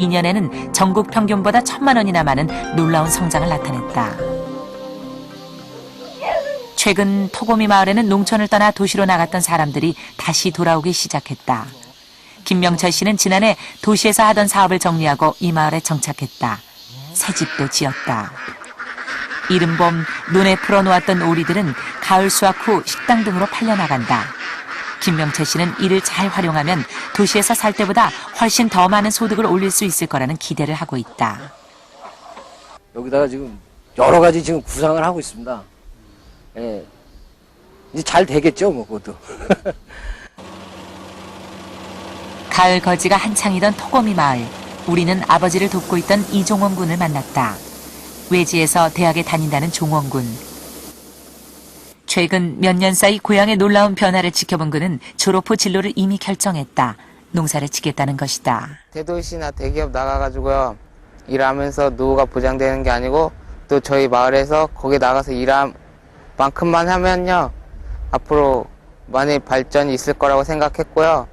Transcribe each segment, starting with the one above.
2002년에는 전국 평균보다 1,000만 원이나 많은 놀라운 성장을 나타냈다. 최근 토고미 마을에는 농촌을 떠나 도시로 나갔던 사람들이 다시 돌아오기 시작했다. 김명철 씨는 지난해 도시에서 하던 사업을 정리하고 이 마을에 정착했다. 새 집도 지었다. 이른 봄 논에 풀어놓았던 오리들은 가을 수확 후 식당 등으로 팔려나간다. 김명철 씨는 이를 잘 활용하면 도시에서 살 때보다 훨씬 더 많은 소득을 올릴 수 있을 거라는 기대를 하고 있다. 여기다가 지금 여러 가지 지금 구상을 하고 있습니다. 예. 이제 잘 되겠죠, 뭐, 그것도. 가을 거지가 한창이던 토고미 마을. 우리는 아버지를 돕고 있던 이종원 군을 만났다. 외지에서 대학에 다닌다는 종원 군. 최근 몇 년 사이 고향의 놀라운 변화를 지켜본 그는 졸업 후 진로를 이미 결정했다. 농사를 짓겠다는 것이다. 대도시나 대기업 나가가지고요. 일하면서 노후가 보장되는 게 아니고 또 저희 마을에서 거기 나가서 일한 만큼만 하면요. 앞으로 많이 발전이 있을 거라고 생각했고요.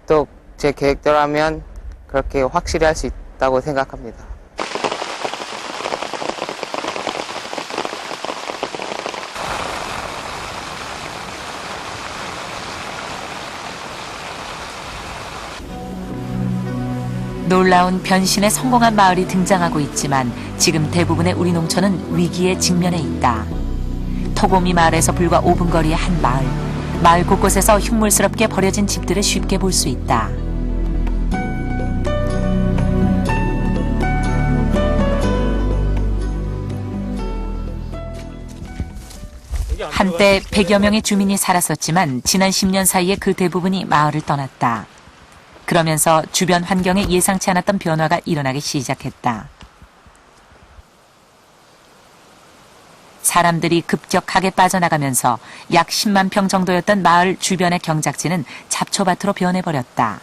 또 제 계획대로 하면 그렇게 확실히 할 수 있다고 생각합니다. 놀라운 변신에 성공한 마을이 등장하고 있지만 지금 대부분의 우리 농촌은 위기에 직면해 있다. 토고미 마을에서 불과 5분 거리의 한 마을. 마을 곳곳에서 흉물스럽게 버려진 집들을 쉽게 볼 수 있다. 한때 100여 명의 주민이 살았었지만 지난 10년 사이에 그 대부분이 마을을 떠났다. 그러면서 주변 환경에 예상치 않았던 변화가 일어나기 시작했다. 사람들이 급격하게 빠져나가면서 약 10만 평 정도였던 마을 주변의 경작지는 잡초밭으로 변해버렸다.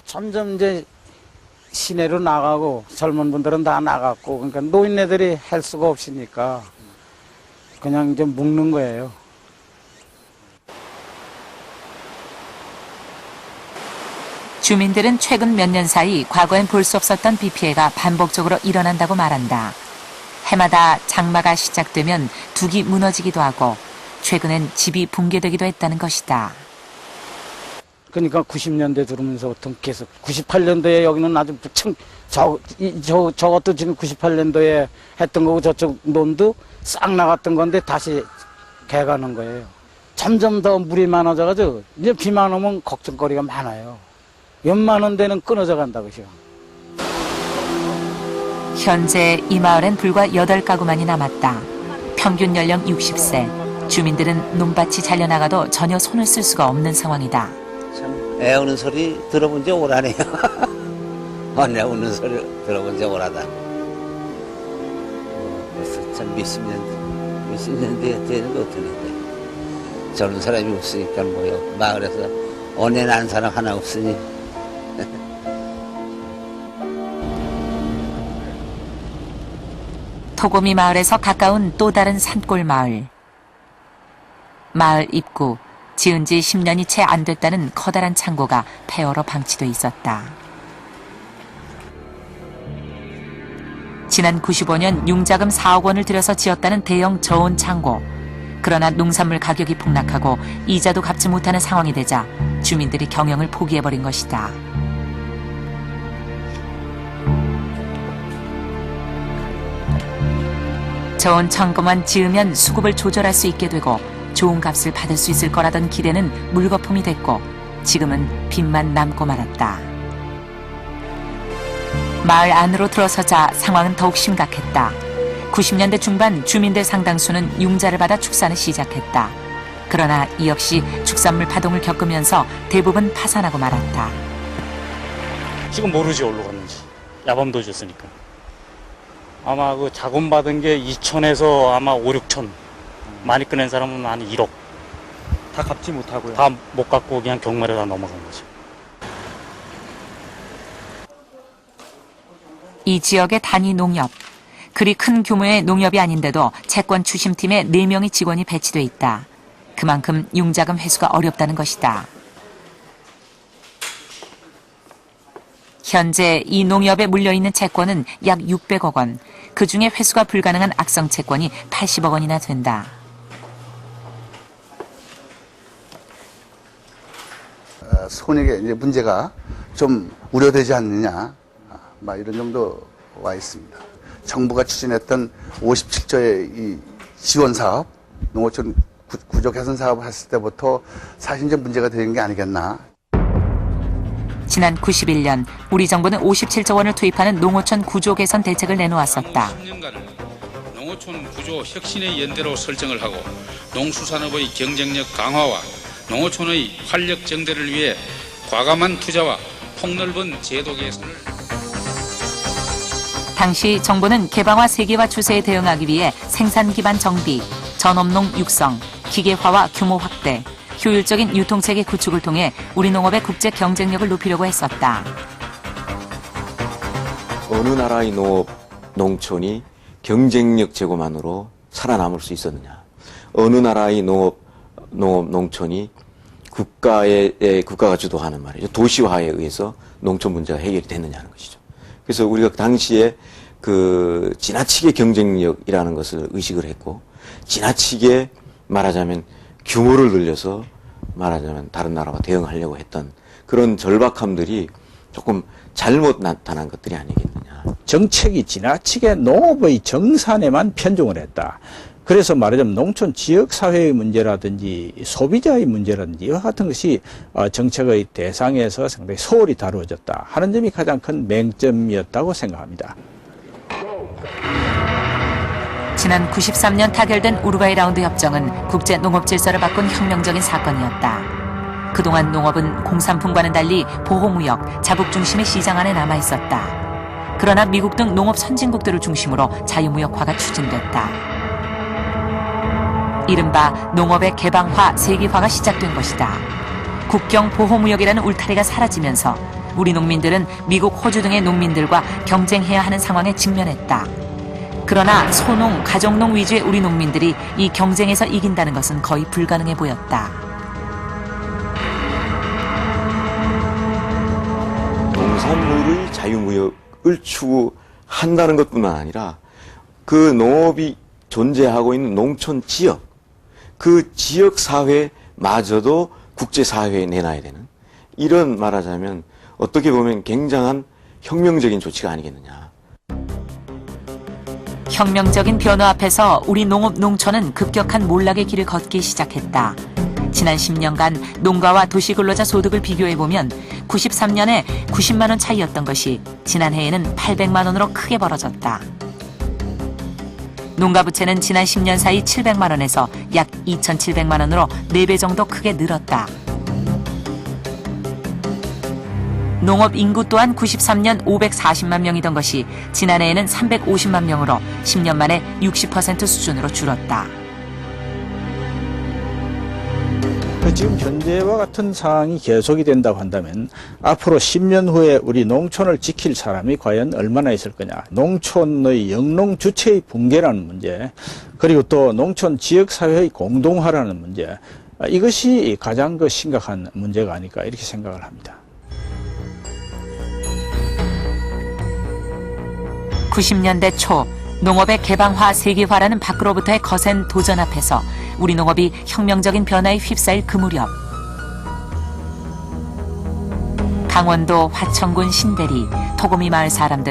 점점 이제 시내로 나가고 젊은 분들은 다 나갔고 그러니까 노인네들이 할 수가 없으니까 그냥 이제 묵는 거예요. 주민들은 최근 몇 년 사이 과거엔 볼 수 없었던 비 피해가 반복적으로 일어난다고 말한다. 해마다 장마가 시작되면 둑이 무너지기도 하고 최근엔 집이 붕괴되기도 했다는 것이다. 그러니까 90년대 들어오면서부터 계속 98년도에 여기는 아주 무척 저것도 지금 98년도에 했던 거고 저쪽 논도 싹 나갔던 건데 다시 개가는 거예요. 점점 더 물이 많아져가지고 이제 비만 오면 걱정거리가 많아요. 웬만한 데는 끊어져 간다고 그죠. 현재 이 마을엔 불과 8가구만이 남았다. 평균 연령 60세. 주민들은 논밭이 잘려나가도 전혀 손을 쓸 수가 없는 상황이다. 참 애우는 소리 들어본 지 오라네요. 애 우는 소리 들어본 지 오라다. 벌써 참 몇십 년 되는 것 같은데 저런 사람이 없으니까 뭐요. 마을에서 언해 난 사람 하나 없으니 토고미 마을에서 가까운 또 다른 산골 마을. 마을 입구, 지은 지 10년이 채 안 됐다는 커다란 창고가 폐허로 방치돼 있었다. 지난 95년 융자금 4억 원을 들여서 지었다는 대형 저온 창고. 그러나 농산물 가격이 폭락하고 이자도 갚지 못하는 상황이 되자 주민들이 경영을 포기해버린 것이다. 저온 창고만 지으면 수급을 조절할 수 있게 되고 좋은 값을 받을 수 있을 거라던 기대는 물거품이 됐고 지금은 빚만 남고 말았다. 마을 안으로 들어서자 상황은 더욱 심각했다. 90년대 중반 주민들 상당수는 융자를 받아 축산을 시작했다. 그러나 이 역시 축산물 파동을 겪으면서 대부분 파산하고 말았다. 지금 모르지 어디로 갔는지. 야밤도 줬으니까. 아마 그 자금 받은 게 2천에서 아마 5, 6천. 많이 꺼낸 사람은 한 1억. 다 갚지 못하고요. 다 못 갚고 그냥 경매로 다 넘어간 거죠. 이 지역의 단위 농협. 그리 큰 규모의 농협이 아닌데도 채권 추심팀에 4명의 직원이 배치돼 있다. 그만큼 융자금 회수가 어렵다는 것이다. 현재 이 농협에 물려있는 채권은 약 600억 원. 그중에 회수가 불가능한 악성 채권이 80억 원이나 된다. 손익에 이제 문제가 좀 우려되지 않느냐, 막 이런 정도 와 있습니다. 정부가 추진했던 57조의 이 지원 사업, 농어촌 구조 개선 사업을 했을 때부터 사실 이제 문제가 되는 게 아니겠나. 지난 91년 우리 정부는 57조 원을 투입하는 농어촌 구조 개선 대책을 내놓았었다. 10년간을 농어촌 구조 혁신의 연대로 설정을 하고 농수산업의 경쟁력 강화와 농어촌의 활력 정대를 위해 과감한 투자와 폭넓은 제도 개선을 당시 정부는 개방화 세계화 추세에 대응하기 위해 생산 기반 정비, 전업농 육성, 기계화와 규모 확대, 효율적인 유통체계 구축을 통해 우리 농업의 국제 경쟁력을 높이려고 했었다. 어느 나라의 농촌이 경쟁력 제고만으로 살아남을 수 있었느냐. 어느 나라의 농촌이 국가가 주도하는 말이죠. 도시화에 의해서 농촌 문제가 해결이 됐느냐는 것이죠. 그래서 우리가 당시에 그 지나치게 경쟁력이라는 것을 의식을 했고, 지나치게 말하자면 규모를 늘려서 말하자면 다른 나라와 대응하려고 했던 그런 절박함들이 조금 잘못 나타난 것들이 아니겠느냐. 정책이 지나치게 농업의 정산에만 편중을 했다. 그래서 말하자면 농촌 지역사회의 문제라든지 소비자의 문제라든지 이와 같은 것이 정책의 대상에서 상당히 소홀히 다루어졌다 하는 점이 가장 큰 맹점이었다고 생각합니다. 지난 93년 타결된 우루과이 라운드 협정은 국제 농업 질서를 바꾼 혁명적인 사건이었다. 그동안 농업은 공산품과는 달리 보호무역, 자국 중심의 시장 안에 남아 있었다. 그러나 미국 등 농업 선진국들을 중심으로 자유무역화가 추진됐다. 이른바 농업의 개방화, 세계화가 시작된 것이다. 국경 보호무역이라는 울타리가 사라지면서 우리 농민들은 미국, 호주 등의 농민들과 경쟁해야 하는 상황에 직면했다. 그러나 소농, 가정농 위주의 우리 농민들이 이 경쟁에서 이긴다는 것은 거의 불가능해 보였다. 농산물의 자유무역을 추구한다는 것뿐만 아니라 그 농업이 존재하고 있는 농촌 지역, 그 지역 사회마저도 국제 사회에 내놔야 되는 이런 말하자면 어떻게 보면 굉장한 혁명적인 조치가 아니겠느냐. 혁명적인 변화 앞에서 우리 농업 농촌은 급격한 몰락의 길을 걷기 시작했다. 지난 10년간 농가와 도시근로자 소득을 비교해보면 93년에 90만 원 차이였던 것이 지난해에는 800만 원으로 크게 벌어졌다. 농가 부채는 지난 10년 사이 700만 원에서 약 2,700만 원으로 4배 정도 크게 늘었다. 농업 인구 또한 93년 540만 명이던 것이 지난해에는 350만 명으로 10년 만에 60% 수준으로 줄었다. 지금 현재와 같은 상황이 계속이 된다고 한다면 앞으로 10년 후에 우리 농촌을 지킬 사람이 과연 얼마나 있을 거냐. 농촌의 영농 주체의 붕괴라는 문제, 그리고 또 농촌 지역사회의 공동화라는 문제, 이것이 가장 심각한 문제가 아닐까 이렇게 생각을 합니다. 90년대 초 농업의 개방화, 세계화라는 밖으로부터의 거센 도전 앞에서 우리 농업이 혁명적인 변화에 휩싸일 그 무렵 강원도 화천군 신대리 토고미 마을 사람들은